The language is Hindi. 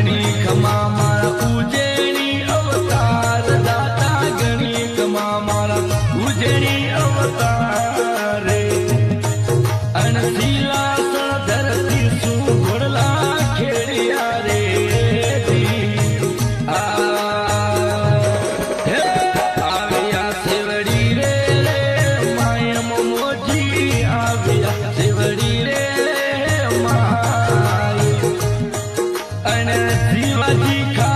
गणी खमा मारा उजेणी अवतार दाता गणी खमा मारा उजेणी अवतार रे अन शीलासण धरती सु घोड़ला खेड़िया रे आविया सेवड़ी रे माय मोमोजी आविया सेवड़ी रे माय शिवाजी खा